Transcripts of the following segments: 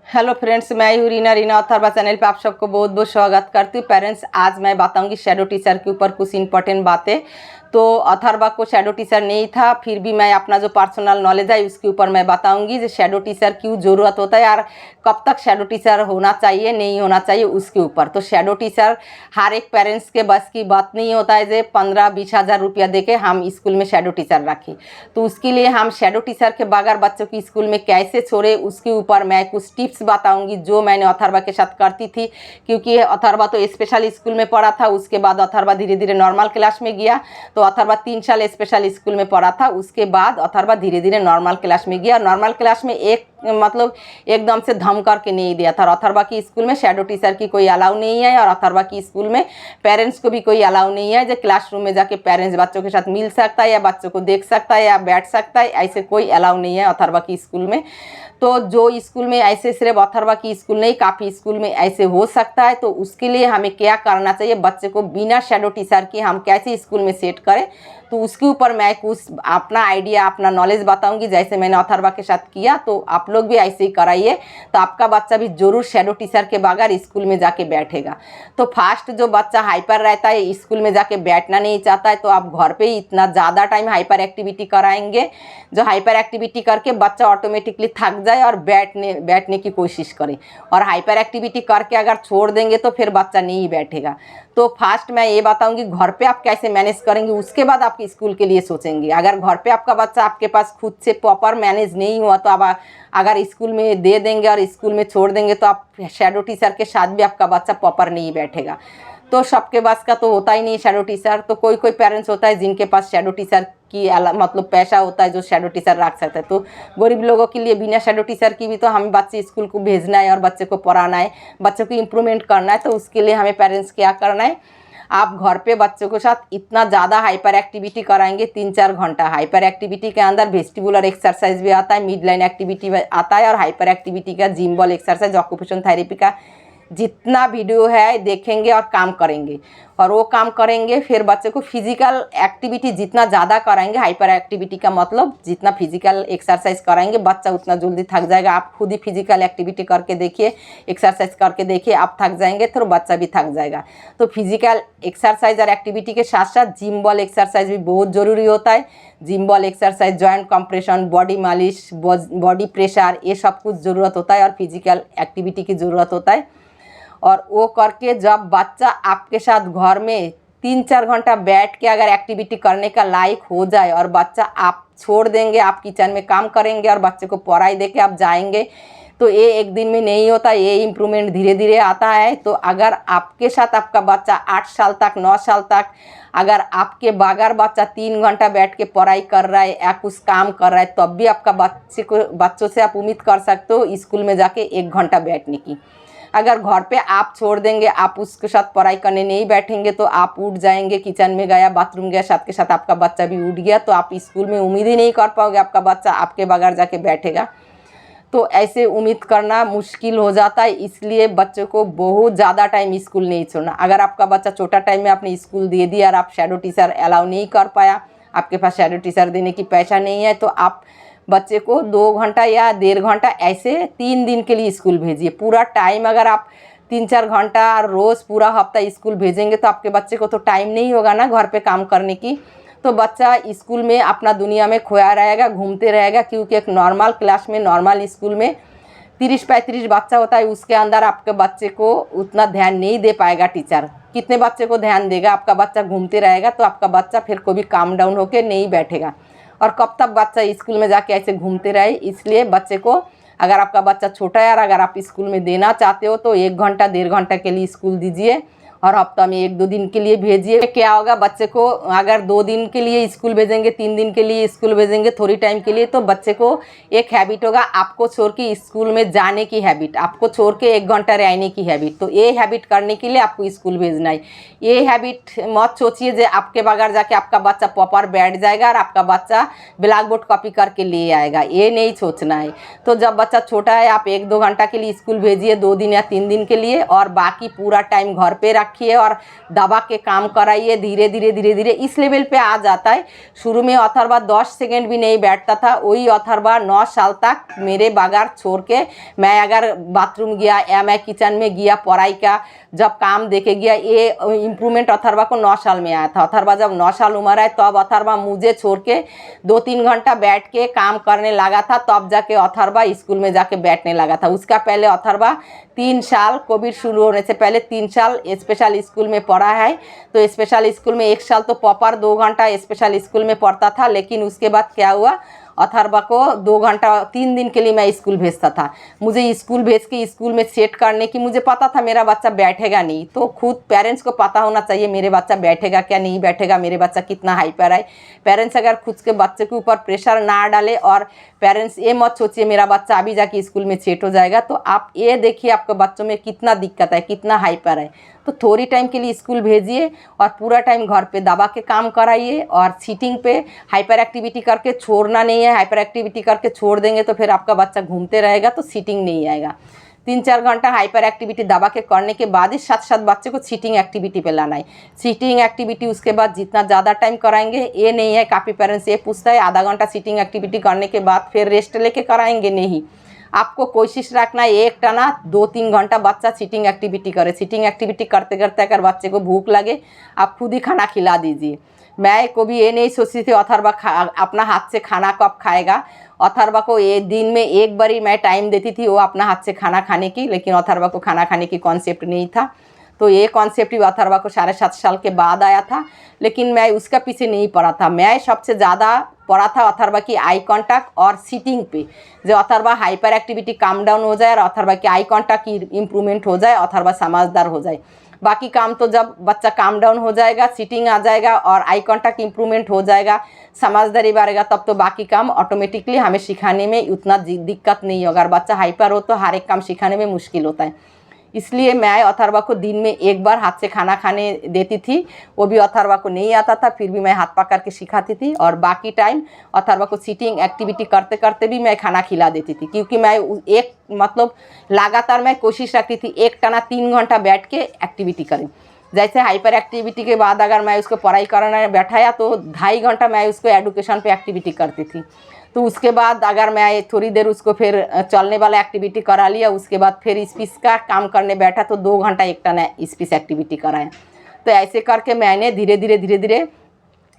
Hello friends, मैं हूँ Reena Atharva channel पे आप सबको बहुत बहुत स्वागत करती हूँ। पेरेंट्स, आज मैं बताऊंगी शैडो टीचर के ऊपर कुछ इंपॉर्टेंट बातें। तो अथर्वा को शैडो टीचर नहीं था, फिर भी मैं अपना जो पर्सनल नॉलेज है उसके ऊपर मैं बताऊंगी जो शैडो टीचर क्यों ज़रूरत होता है और कब तक शैडो टीचर होना चाहिए नहीं होना चाहिए उसके ऊपर। तो शैडो टीचर हर एक पेरेंट्स के बस की बात नहीं होता है जो 15-20 हज़ार रुपया दे के हम स्कूल में शैडो टीचर रखें। तो उसके लिए हम शैडो टीचर के बगैर बच्चों की स्कूल में कैसे छोड़े उसके ऊपर मैं कुछ टिप्स बताऊंगी जो मैंने अथर्वा के साथ करती थी। क्योंकि अथर्वा तो स्पेशल स्कूल में पढ़ा था, उसके बाद अथर्वा धीरे धीरे नॉर्मल क्लास में गया। तो अथर्वा 3 साल स्पेशल स्कूल में पढ़ा था, उसके बाद अथर्वा धीरे धीरे नॉर्मल क्लास में गया। नॉर्मल क्लास में एकदम से धम करके नहीं दिया था। अथर्वा की स्कूल में शैडो टीचर की कोई अलाउ नहीं है और अथर्वा की स्कूल में पेरेंट्स को भी कोई अलाउ नहीं है जो क्लासरूम में जाके पेरेंट्स बच्चों के साथ मिल सकता है या बच्चों को देख सकता है या बैठ सकता है, ऐसे कोई अलाउ नहीं है अथर्वा की स्कूल में। तो जो स्कूल में ऐसे सिर्फ अथर्वा की स्कूल नहीं, काफ़ी स्कूल में ऐसे हो सकता है। तो उसके लिए हमें क्या करना चाहिए, बच्चे को बिना शैडो टीचर के हम कैसे स्कूल में सेट करें, तो उसके ऊपर मैं कुछ अपना आइडिया अपना नॉलेज बताऊंगी। जैसे मैंने अथर्वा के साथ किया तो आप लोग भी ऐसे ही कराइए, तो आपका बच्चा भी जरूर शैडो टीचर के बगैर स्कूल में जाके बैठेगा। तो फर्स्ट जो बच्चा हाइपर रहता है, स्कूल में जाके बैठना नहीं चाहता है, तो आप घर पे ही इतना ज़्यादा टाइम हाइपर एक्टिविटी कराएंगे जो हाइपर एक्टिविटी करके बच्चा ऑटोमेटिकली थक जाए और बैठने की कोशिश करे। और हाइपर एक्टिविटी करके अगर छोड़ देंगे तो फिर बच्चा नहीं बैठेगा। तो फर्स्ट मैं ये बताऊंगी घर पे आप कैसे मैनेज करेंगे, उसके बाद आप स्कूल के लिए सोचेंगे। अगर घर पे आपका बच्चा आपके पास खुद से प्रॉपर मैनेज नहीं हुआ तो आप अगर स्कूल में दे देंगे और स्कूल में छोड़ देंगे तो आप शैडो टीचर के साथ भी आपका बच्चा प्रॉपर नहीं बैठेगा। तो सबके बस का तो होता ही नहीं शैडो टीचर। तो कोई कोई पेरेंट्स होता है जिनके पास शैडो टीचर की पैसा होता है जो शैडो टीचर रख सकता है। तो गरीब लोगों के लिए बिना शैडो टीचर की भी तो हमें बच्चे स्कूल को भेजना है और बच्चे को पढ़ाना है, बच्चों को इम्प्रूवमेंट करना है। तो उसके लिए हमें पेरेंट्स क्या करना है, आप घर पे बच्चों के साथ इतना ज़्यादा हाइपर एक्टिविटी कराएंगे 3-4 घंटा। हाइपर एक्टिविटी के अंदर वेस्टिबुलर एक्सरसाइज भी आता है, मिड लाइन एक्टिविटी आता है और हाइपर एक्टिविटी का gym ball exercise, occupation therapy का जितना वीडियो है देखेंगे और काम करेंगे। और वो काम करेंगे फिर बच्चे को फिजिकल एक्टिविटी जितना ज़्यादा कराएंगे, हाइपर एक्टिविटी का मतलब जितना फिजिकल एक्सरसाइज कराएंगे बच्चा उतना जल्दी थक जाएगा। आप खुद ही फिजिकल एक्टिविटी करके देखिए, एक्सरसाइज करके देखिए, आप थक जाएंगे तो बच्चा भी थक जाएगा। तो फिजिकल एक्सरसाइज और एक्टिविटी के साथ साथ जिम बॉल एक्सरसाइज भी बहुत ज़रूरी होता है। Gym ball exercise, joint compression, body मालिश, बॉडी प्रेशर, ये सब कुछ ज़रूरत होता है और फिजिकल एक्टिविटी की ज़रूरत होता है। और वो करके जब बच्चा आपके साथ घर में 3-4 घंटा बैठ के अगर एक्टिविटी करने का लायक हो जाए और बच्चा आप छोड़ देंगे, आप किचन में काम करेंगे और बच्चे को पढ़ाई दे के आप जाएंगे, तो ये एक दिन में नहीं होता, ये इम्प्रूवमेंट धीरे धीरे आता है। तो अगर आपके साथ आपका बच्चा 8 साल तक 9 साल तक अगर आपके बगैर बच्चा 3 घंटा बैठ के पढ़ाई कर रहा है या कुछ काम कर रहा है, तब भी आपका बच्चों से आप उम्मीद कर सकते हो स्कूल में जाके 1 घंटा बैठने की। अगर घर पे आप छोड़ देंगे, आप उसके साथ पढ़ाई करने नहीं बैठेंगे तो आप उठ जाएंगे, किचन में गया, बाथरूम गया, साथ के साथ आपका बच्चा भी उठ गया, तो आप स्कूल में उम्मीद ही नहीं कर पाओगे आपका बच्चा आपके बगैर जाके बैठेगा। तो ऐसे उम्मीद करना मुश्किल हो जाता है। इसलिए बच्चों को बहुत ज़्यादा टाइम स्कूल नहीं छोड़ना। अगर आपका बच्चा छोटा टाइम में आपने स्कूल दे दिया और आप शैडो टीचर अलाउ नहीं कर पाया, आपके पास शैडो टीचर देने की पैसा नहीं है, तो आप बच्चे को 2 घंटा या 1.5 घंटा ऐसे 3 दिन के लिए स्कूल भेजिए। पूरा टाइम अगर आप 3-4 घंटा रोज़ पूरा हफ्ता स्कूल भेजेंगे तो आपके बच्चे को तो टाइम नहीं होगा ना घर पे काम करने की। तो बच्चा स्कूल में अपना दुनिया में खोया रहेगा, घूमते रहेगा। क्योंकि एक नॉर्मल क्लास में, नॉर्मल स्कूल में 30-35 बच्चा होता है, उसके अंदर आपके बच्चे को उतना ध्यान नहीं दे पाएगा टीचर। कितने बच्चे को ध्यान देगा, आपका बच्चा घूमते रहेगा तो आपका बच्चा फिर कभी काम डाउन होकर नहीं बैठेगा। और कब तक बच्चा स्कूल में जाके ऐसे घूमते रहे। इसलिए बच्चे को अगर आपका बच्चा छोटा है और अगर आप स्कूल में देना चाहते हो तो 1 घंटा 1.5 घंटा के लिए स्कूल दीजिए और हफ्ता में 1-2 दिन के लिए भेजिए। क्या होगा, बच्चे को अगर 2 दिन के लिए स्कूल भेजेंगे, 3 दिन के लिए स्कूल भेजेंगे, थोड़ी टाइम के लिए, तो बच्चे को एक हैबिट होगा आपको छोड़ के स्कूल में जाने की हैबिट, आपको छोड़ के 1 घंटा रहने की हैबिट। तो ये हैबिट करने के लिए आपको स्कूल भेजना है। ये हैबिट मत सोचिए जो आपके बगैर जाके आपका बच्चा प्रॉपर बैठ जाएगा और आपका बच्चा ब्लैक बोर्ड कॉपी करके ले आएगा, ये नहीं सोचना है। तो जब बच्चा छोटा है आप 1-2 घंटा के लिए स्कूल भेजिए, 2 दिन या 3 दिन के लिए, और बाकी पूरा टाइम घर पे रखिए और दबा के काम कराइए, धीरे धीरे धीरे धीरे इस लेवल पे आ जाता है। शुरू में अथर्वा 10 सेकंड भी नहीं बैठता था, वही अथर्वा 9 साल तक मेरे बगैर छोड़ के, मैं अगर बाथरूम गया या मैं किचन में गया पढ़ाई का जब काम देखे गया, ये इम्प्रूवमेंट अथर्वा को 9 साल में आया था। अथर्वा जब 9 साल उम्र है तब अथर्वा मुझे छोड़ के 2-3 घंटा बैठ के काम करने लगा था, तब जाके अथर्वा स्कूल में जाके बैठने लगा था। उसका पहले अथर्वा 3 साल कोविड शुरू होने से पहले 3 साल स्पेशल स्कूल में पढ़ा है। तो स्पेशल स्कूल में 1 साल तो प्रॉपर 2 घंटा स्पेशल स्कूल में पढ़ता था, लेकिन उसके बाद क्या हुआ, अथर्वा को 2 घंटा 3 दिन के लिए मैं स्कूल भेजता था। मुझे स्कूल भेज के स्कूल में सेट करने की मुझे पता था मेरा बच्चा बैठेगा नहीं, तो खुद पेरेंट्स को पता होना चाहिए मेरे बच्चा बैठेगा क्या नहीं बैठेगा, मेरे बच्चा कितना हाइपर है। पेरेंट्स अगर खुद के बच्चे के ऊपर प्रेशर ना डाले और पेरेंट्स ये मत सोचिए मेरा बच्चा अभी जाके स्कूल में सेट हो जाएगा, तो आप ये देखिए आपके बच्चों में कितना दिक्कत है, कितना हाइपर है। तो थोड़ी टाइम के लिए स्कूल भेजिए और पूरा टाइम घर पे दबा के काम कराइए और सीटिंग पे हाइपर एक्टिविटी करके छोड़ना नहीं है। हाइपर एक्टिविटी करके छोड़ देंगे तो फिर आपका बच्चा घूमते रहेगा तो सीटिंग नहीं आएगा। 3-4 घंटा हाइपर एक्टिविटी दबा के करने के बाद ही साथ साथ बच्चे को सीटिंग एक्टिविटी पे लाना है। सीटिंग एक्टिविटी उसके बाद जितना ज़्यादा टाइम कराएंगे ये नहीं है। काफ़ी पेरेंट्स ये पूछता है आधा घंटा सीटिंग एक्टिविटी करने के बाद फिर रेस्ट लेके कराएंगे, नहीं। आपको कोशिश रखना है एक टाना 2-3 घंटा बच्चा सीटिंग एक्टिविटी करे। सीटिंग एक्टिविटी करते करते अगर बच्चे को भूख लगे आप खुद ही खाना खिला दीजिए। मैं को भी ये नहीं सोचती थी अथर्वा अपना हाथ से खाना कब खाएगा। अथर्वा को ये दिन में एक बार ही मैं टाइम देती थी वो अपना हाथ से खाना खाने की, लेकिन अथर्वा को खाना खाने की कॉन्सेप्ट नहीं था। तो ये कॉन्सेप्ट ही अथर्वा को 7.5 साल के बाद आया था, लेकिन मैं उसका पीछे नहीं पड़ा था। मैं सबसे ज़्यादा पड़ा था अथर्वा की आई कांटेक्ट और सीटिंग पे, जो Atharva hyper activity calm down हो जाए और अथर्वा की आई कांटेक्ट की इम्प्रूवमेंट हो जाए, अथर्वा समझदार हो जाए। बाकी काम तो जब बच्चा काम डाउन हो जाएगा, सीटिंग आ जाएगा और आई कांटेक्ट इम्प्रूवमेंट हो जाएगा, समझदारी बढ़ेगा, तब तो बाकी काम ऑटोमेटिकली हमें सिखाने में उतना दिक्कत नहीं होगा। अगर बच्चा हाइपर हो तो हर एक काम सिखाने में मुश्किल होता है। इसलिए मैं अथर्वा को दिन में एक बार हाथ से खाना खाने देती थी। वो भी अथर्वा को नहीं आता था, फिर भी मैं हाथ पकड़ के सिखाती थी और बाकी टाइम अथर्वा को सीटिंग एक्टिविटी करते करते भी मैं खाना खिला देती थी, क्योंकि मैं एक मतलब लगातार मैं कोशिश रखती थी एक टाना 3 घंटा बैठ के एक्टिविटी करें। जैसे हाइपर एक्टिविटी के बाद अगर मैं उसको पढ़ाई कराने बैठाया तो 2.5 घंटा मैं उसको एडुकेशन पे एक्टिविटी करती थी। तो उसके बाद अगर मैं थोड़ी देर उसको फिर चलने वाला एक्टिविटी करा लिया, उसके बाद फिर स्पीच का काम करने बैठा तो 2 घंटा एक टन स्पीच एक्टिविटी कराया। तो ऐसे करके मैंने धीरे धीरे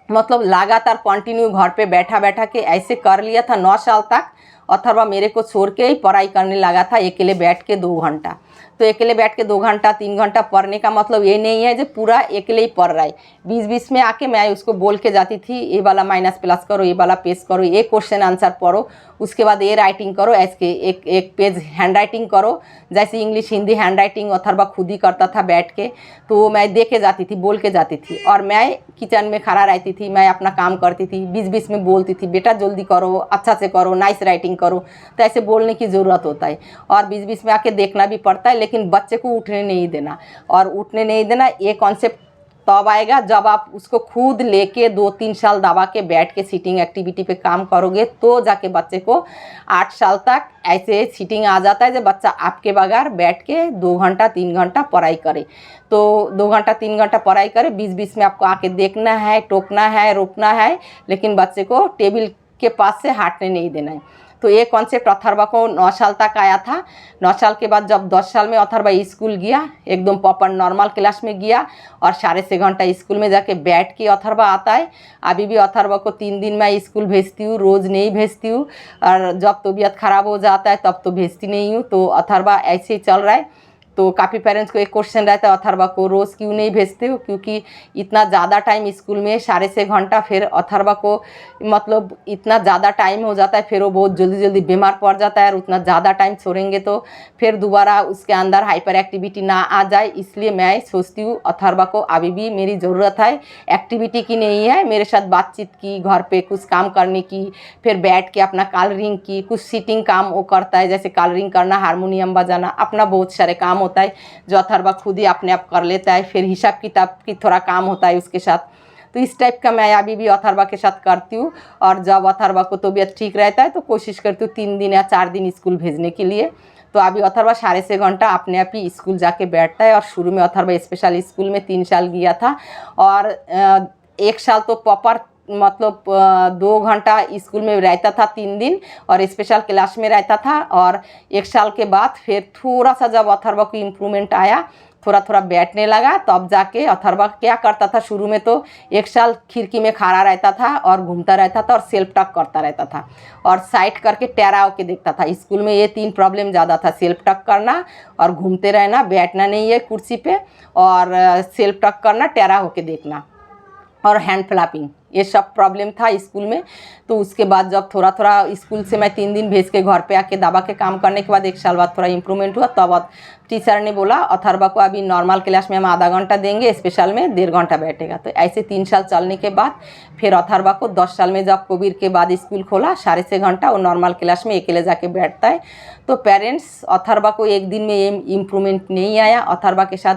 मतलब लगातार कंटिन्यू घर पे बैठा बैठा के ऐसे कर लिया था 9 साल तक। अथर्वा मेरे को छोड़ के ही पढ़ाई करने लगा था अकेले बैठ के 2 घंटा। तो अकेले बैठ के 2 घंटा 3 घंटा पढ़ने का मतलब ये नहीं है जो पूरा अकेले ही पढ़ रहा है। बीच बीच में आके मैं उसको बोल के जाती थी ये वाला माइनस प्लस करो, ये वाला पेज करो, ये क्वेश्चन आंसर पढ़ो, उसके बाद ये राइटिंग करो, ऐसे एक पेज हैंड राइटिंग करो। जैसे English Hindi hand writing Atharva खुद ही करता था बैठ के, तो मैं दे के जाती थी, बोल के जाती थी और मैं किचन में खड़ा रहती थी, मैं अपना काम करती थी। बीच बीच में बोलती थी बेटा जल्दी करो, अच्छा से करो, नाइस राइटिंग करो। तो ऐसे बोलने की ज़रूरत होता है और बीच बीच में आके देखना भी पड़ता है, लेकिन बच्चे को उठने नहीं देना। और उठने नहीं देना ये कॉन्सेप्ट तब आएगा जब आप उसको खुद लेके 2-3 साल दबा के बैठ के सीटिंग एक्टिविटी पे काम करोगे, तो जाके बच्चे को 8 साल तक ऐसे सीटिंग आ जाता है जब बच्चा आपके बगैर बैठ के 2 घंटा 3 घंटा पढ़ाई करे। तो 2 घंटा 3 घंटा पढ़ाई करे, बीच बीच में आपको आके देखना है, टोकना है, रोकना है, लेकिन बच्चे को टेबल के पास से हटने नहीं देना है। तो ये कॉन्सेप्ट अथर्वा को 9 साल तक आया था। 9 साल के बाद जब 10 साल में अथर्वा स्कूल गया, एकदम प्रॉपर नॉर्मल क्लास में गया और 6.5 घंटा स्कूल में जाके बैठ के अथर्वा आता है। अभी भी अथर्वा को 3 दिन मैं स्कूल भेजती हूँ, रोज़ नहीं भेजती हूँ, और जब तबीयत ख़राब हो जाता है तब तो भेजती नहीं हूँ। तो अथर्वा ऐसे ही चल रहा है। तो काफ़ी पेरेंट्स को एक क्वेश्चन रहता है अथर्वा को रोज़ क्यों नहीं भेजते हो, क्योंकि इतना ज़्यादा टाइम स्कूल में 6.5 घंटा, फिर अथर्वा को मतलब इतना ज़्यादा टाइम हो जाता है, फिर वो बहुत जल्दी जल्दी बीमार पड़ जाता है। और उतना ज़्यादा टाइम छोड़ेंगे तो फिर दोबारा उसके अंदर हाइपर एक्टिविटी ना आ जाए, इसलिए मैं सोचती हूँ अथर्वा को अभी भी मेरी ज़रूरत है एक्टिविटी की, नहीं है मेरे साथ बातचीत की, घर पे कुछ काम करने की, फिर बैठ के अपना कलरिंग की, कुछ सीटिंग काम वो करता है, जैसे कलरिंग करना, हारमोनियम बजाना, अपना बहुत सारे काम होता है जो अथर्वा खुद ही अपने आप कर लेता है। फिर हिसाब किताब की थोड़ा काम होता है उसके साथ। तो इस टाइप का मैं अभी भी अथर्वा के साथ करती हूँ। और जब अथर्वा को तबीयत ठीक रहता है तो कोशिश करती हूँ 3 दिन या 4 दिन स्कूल भेजने के लिए। तो अभी अथर्वा 6.5 घंटा अपने आप ही स्कूल जाके बैठता है। और शुरू में अथर्वा स्पेशल स्कूल में 3 साल गया था और 1 साल तो प्रॉपर मतलब 2 घंटा स्कूल में रहता था 3 दिन और स्पेशल क्लास में रहता था। और 1 साल के बाद फिर थोड़ा सा जब अथर्वा को इम्प्रूवमेंट आया, थोड़ा थोड़ा बैठने लगा, तब जाके अथर्वा क्या करता था, शुरू में तो 1 साल खिड़की में खड़ा रहता था और घूमता रहता था और सेल्फ टॉक करता रहता था और साइड करके टेढ़ा होके देखता था। स्कूल में ये 3 प्रॉब्लम ज़्यादा था, सेल्फ टॉक करना और घूमते रहना, बैठना नहीं है कुर्सी पे, और सेल्फ टॉक करना, टेढ़ा होके देखना और हैंड फ्लैपिंग, ये सब प्रॉब्लम था स्कूल में। तो उसके बाद जब थोड़ा थोड़ा स्कूल से मैं 3 दिन भेज के घर पे आके दबा के काम करने के बाद 1 साल बाद थोड़ा इम्प्रूवमेंट हुआ, तब टीचर ने बोला अथर्वा को अभी नॉर्मल क्लास में हम आधा घंटा देंगे, स्पेशल में 1.5 घंटा बैठेगा। तो ऐसे 3 साल चलने के बाद फिर अथर्वा को 10 साल में जब कोविड के बाद स्कूल खोला, 6.5 घंटा वो नॉर्मल क्लास में अकेले जाके बैठता है। तो पेरेंट्स अथर्वा को एक दिन में ये इम्प्रूवमेंट नहीं आया। अथर्वा के साथ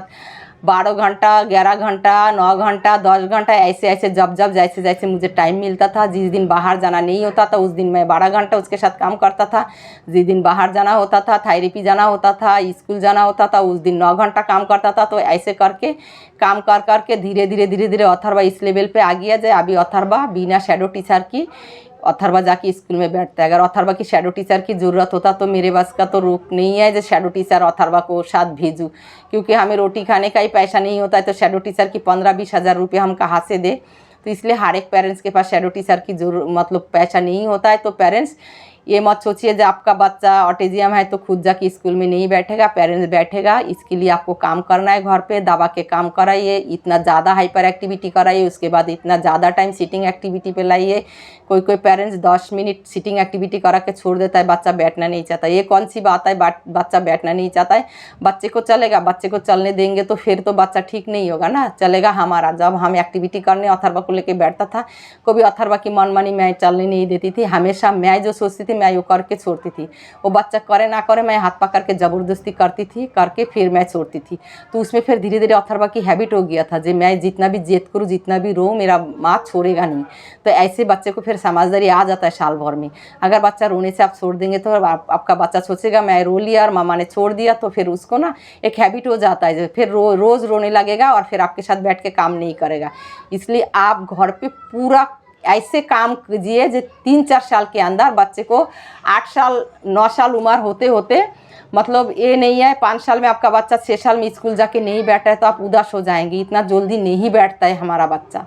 12 घंटा, 11 घंटा, 9 घंटा, 10 घंटा, ऐसे ऐसे जब जैसे जैसे मुझे टाइम मिलता था, जिस दिन बाहर जाना नहीं होता था उस दिन मैं 12 घंटा उसके साथ काम करता था, जिस दिन बाहर जाना होता था, थेरेपी जाना होता था, स्कूल जाना होता था, उस दिन 9 घंटा काम करता था। तो ऐसे करके काम कर के धीरे धीरे अथर्वा इस लेवल पे आ गया जो अभी अथर्वा बिना शैडो टीचर की अथर्वा जाके स्कूल में बैठता है। अगर अथर्वा की शैडो टीचर की ज़रूरत होता तो मेरे बस का तो रोक नहीं है जो शैडो टीचर अथर्वा को साथ भेजूँ, क्योंकि हमें रोटी खाने का ही पैसा नहीं होता है। तो शैडो टीचर की 15-20 हज़ार रुपये हम कहाँ से दे। तो इसलिए हर एक पेरेंट्स के पास शैडो टीचर की मतलब पैसा नहीं होता है। तो पेरेंट्स ये मत सोचिए जो आपका बच्चा ऑटिज्म है तो खुद जाके स्कूल में नहीं बैठेगा, पेरेंट्स बैठेगा। इसके लिए आपको काम करना है, घर पे दबा के काम कराइए, इतना ज़्यादा हाइपर एक्टिविटी कराइए, उसके बाद इतना ज़्यादा टाइम सिटिंग एक्टिविटी पे लाइए। कोई पेरेंट्स 10 मिनट सिटिंग एक्टिविटी करा के छोड़ देता है, बच्चा बैठना नहीं चाहता। ये कौन सी बात है, बच्चा बैठना नहीं चाहता है? बच्चे को चलेगा, बच्चे को चलने देंगे तो फिर तो बच्चा ठीक नहीं होगा ना, चलेगा हमारा। जब हम एक्टिविटी करने अथर्वा को लेके बैठता था, कभी अथर्वा की मनमानी मैं चलने नहीं देती थी। हमेशा मैं जो सोचती थी मैं वो करके छोड़ती थी। वो बच्चा करे ना करे मैं हाथ पकड़ के ज़बरदस्ती करती थी, करके फिर मैं छोड़ती थी। तो उसमें फिर धीरे धीरे अथर्वा की हैबिट हो गया था जो मैं जितना भी जिद करूँ, जितना भी रो, मेरा माँ छोड़ेगा नहीं। तो ऐसे बच्चे को फिर समझदारी आ जाता है साल भर में। अगर बच्चा रोने से आप छोड़ देंगे तो आपका बच्चा सोचेगा मैं रो लिया और मामा ने छोड़ दिया, तो फिर उसको ना एक हैबिट हो जाता है, फिर रोज़ रोने लगेगा और फिर आपके साथ बैठ के काम नहीं करेगा। इसलिए आप घर पे पूरा ऐसे काम कीजिए जो 3-4 साल के अंदर बच्चे को 8 साल 9 साल उम्र होते होते, मतलब ये नहीं है 5 साल में आपका बच्चा 6 साल में स्कूल जाके नहीं बैठा है तो आप उदास हो जाएंगे। इतना जल्दी नहीं बैठता है हमारा बच्चा,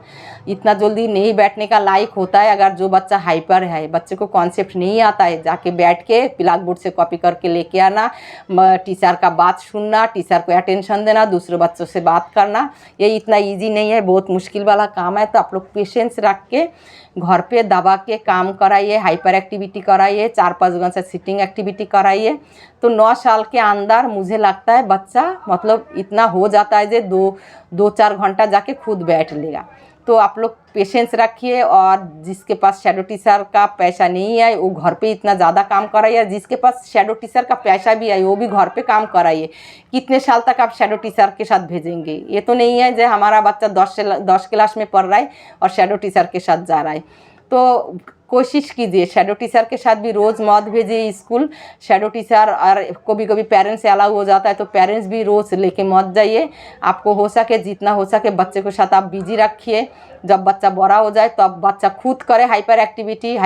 इतना जल्दी नहीं बैठने का लायक होता है। अगर जो बच्चा हाइपर है, बच्चे को कॉन्सेप्ट नहीं आता है, जाके बैठ के ब्लैक बोर्ड से कॉपी करके लेके आना, टीचर का बात सुनना, टीचर को अटेंशन देना, दूसरे बच्चों से बात करना, ये इतना ईजी नहीं है, बहुत मुश्किल वाला काम है। तो आप लोग पेशेंस रख के घर पे दबा के काम कराइए, हाइपर एक्टिविटी कराइए, 4-5 घंटे सिटिंग एक्टिविटी कराइए। तो 9 साल के अंदर मुझे लगता है बच्चा मतलब इतना हो जाता है जो 2-4 घंटा जाके खुद बैठ लेगा। तो आप लोग पेशेंस रखिए, और जिसके पास शैडो टीचर का पैसा नहीं है वो घर पे इतना ज़्यादा काम कराइए, जिसके पास शैडो टीचर का पैसा भी है वो भी घर पे काम कराइए। कितने साल तक आप शैडो टीचर के साथ भेजेंगे? ये तो नहीं है जो हमारा बच्चा 10 क्लास में पढ़ रहा है और शैडो टीचर के साथ जा रहा है। तो कोशिश कीजिए शैडो टीचर के साथ भी रोज़ मत भेजिए स्कूल। शैडो टीचर और कभी कभी पेरेंट्स से अलाउ हो जाता है तो पेरेंट्स भी रोज़ लेके मत जाइए। आपको हो सके जितना हो सके बच्चे के साथ आप बिजी रखिए। जब बच्चा बड़ा हो जाए तो अब बच्चा खुद करे हाइपर एक्टिविटी।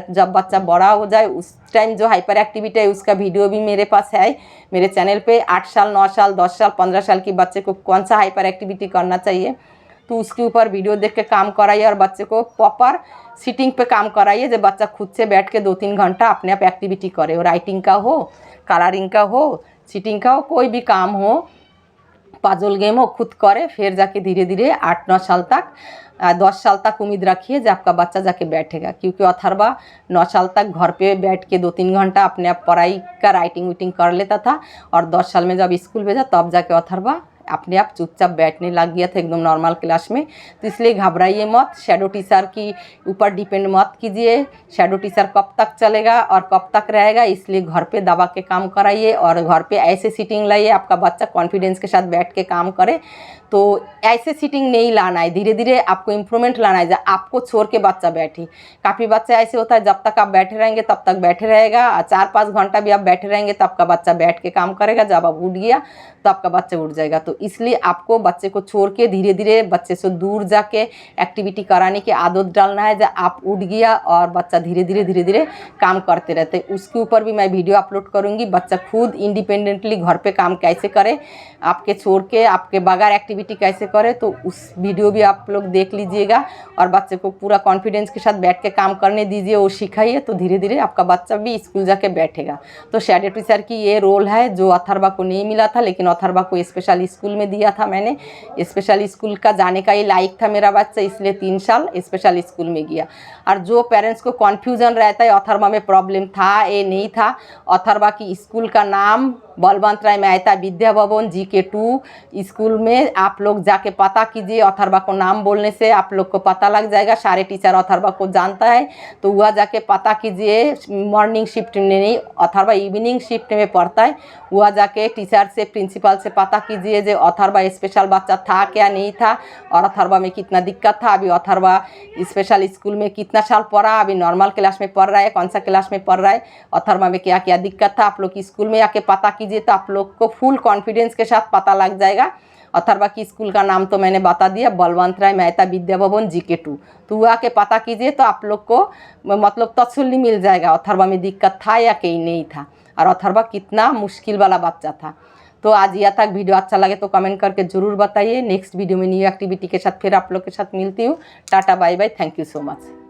जब बच्चा बड़ा हो जाए उस टाइम जो हाइपर एक्टिविटी है उसका वीडियो भी मेरे पास है मेरे चैनल पे। 8 साल 9 साल 10 साल 15 साल की बच्चे को कौन सा हाइपर एक्टिविटी करना चाहिए तो उसके ऊपर वीडियो देख के काम कराइए, और बच्चे को प्रॉपर सीटिंग पे काम कराइए जो बच्चा खुद से बैठ के 2-3 घंटा अपने आप एक्टिविटी करे। और राइटिंग का हो, कलरिंग का हो, सीटिंग का हो, कोई भी काम हो, पजल गेम हो, खुद करे। फिर जाके धीरे धीरे 8-9 साल तक 10 साल तक उम्मीद रखिए जब आपका बच्चा जाके बैठेगा। क्योंकि अथर्वा 9 साल तक घर पे बैठ के 2-3 घंटा अपने आप पढ़ाई का राइटिंग वीटिंग कर लेता था, और 10 साल में जब स्कूल भेजा तब जाके अथर्वा अपने आप चुपचाप बैठने लग गया था एकदम नॉर्मल क्लास में। तो इसलिए घबराइए मत, शैडो टीचर की ऊपर डिपेंड मत कीजिए। शैडो टीचर कब तक चलेगा और कब तक रहेगा, इसलिए घर पे दबा के काम कराइए और घर पे ऐसे सीटिंग लाइए आपका बच्चा कॉन्फिडेंस के साथ बैठ के काम करे। तो ऐसे सीटिंग नहीं लाना है, धीरे धीरे आपको इम्प्रूवमेंट लाना है। आपको छोड़ के बच्चा बैठे, काफ़ी बच्चे ऐसे होता है जब तक आप बैठे रहेंगे तब तक बैठे रहेगा, 4-5 घंटा भी आप बैठे रहेंगे तब आपका बच्चा बैठ के काम करेगा, जब आप उठ गया तो आपका बच्चा उठ जाएगा। तो इसलिए आपको बच्चे को छोड़ के धीरे धीरे बच्चे से दूर जाके एक्टिविटी कराने की आदत डालना है। जब आप उठ गया और बच्चा धीरे धीरे काम करते रहते हैं, उसके ऊपर भी मैं वीडियो अपलोड करूँगी। बच्चा खुद इंडिपेंडेंटली घर पे काम कैसे करे, आपके छोड़ के आपके बगैर एक्टिविटी कैसे करे, तो उस वीडियो भी आप लोग देख लीजिएगा और बच्चे को पूरा कॉन्फिडेंस के साथ बैठ के काम करने दीजिए, वो सिखाइए, तो धीरे धीरे आपका बच्चा भी स्कूल जाके बैठेगा। तो शैडो टीचर की ये रोल है जो अथर्वा को नहीं मिला था, लेकिन अथर्वा को स्पेशल स्कूल में दिया था मैंने। स्पेशल स्कूल का जाने का ये लायक था मेरा बच्चा, इसलिए 3 साल स्पेशल स्कूल में गया। और जो पेरेंट्स को कन्फ्यूजन रहता है अथर्वा में प्रॉब्लम था ये नहीं था, अथर्वा की स्कूल का नाम बलवंत राय मेहता विद्या भवन GK2 स्कूल में आप लोग जाके पता कीजिए। अथर्वा को नाम बोलने से आप लोग को पता लग जाएगा, सारे टीचर अथर्वा को जानता है, तो वह जाके पता कीजिए। मॉर्निंग शिफ्ट में नहीं, अथर्वा इवनिंग शिफ्ट में पढ़ता है, वह जाके टीचर से प्रिंसिपल से पता कीजिए जो अथर्वा स्पेशल बच्चा था क्या नहीं था, और अथर्वा में कितना दिक्कत था। अभी अथर्वा स्पेशल स्कूल में कितना साल पढ़ा, अभी नॉर्मल क्लास में पढ़ रहा है, कौन सा क्लास में पढ़ रहा है, अथर्वा में क्या क्या दिक्कत था, आप लोग स्कूल में आके पता कीजिए, तो आप लोग को फुल कॉन्फिडेंस के साथ पता लग जाएगा। अथर्वा की स्कूल का नाम तो मैंने बता दिया, बलवंत राय मेहता विद्या भवन GK2, तो वो आके पता कीजिए, तो आप लोग को मतलब तसल्ली मिल जाएगा अथर्वा में दिक्कत था या कहीं नहीं था, और अथर्वा कितना मुश्किल वाला बच्चा था। तो आज यह तक। वीडियो अच्छा लगे तो कमेंट करके ज़रूर बताइए। नेक्स्ट वीडियो में न्यू एक्टिविटी के साथ फिर आप लोग के साथ मिलती हूँ। Tata bye bye, thank you so much.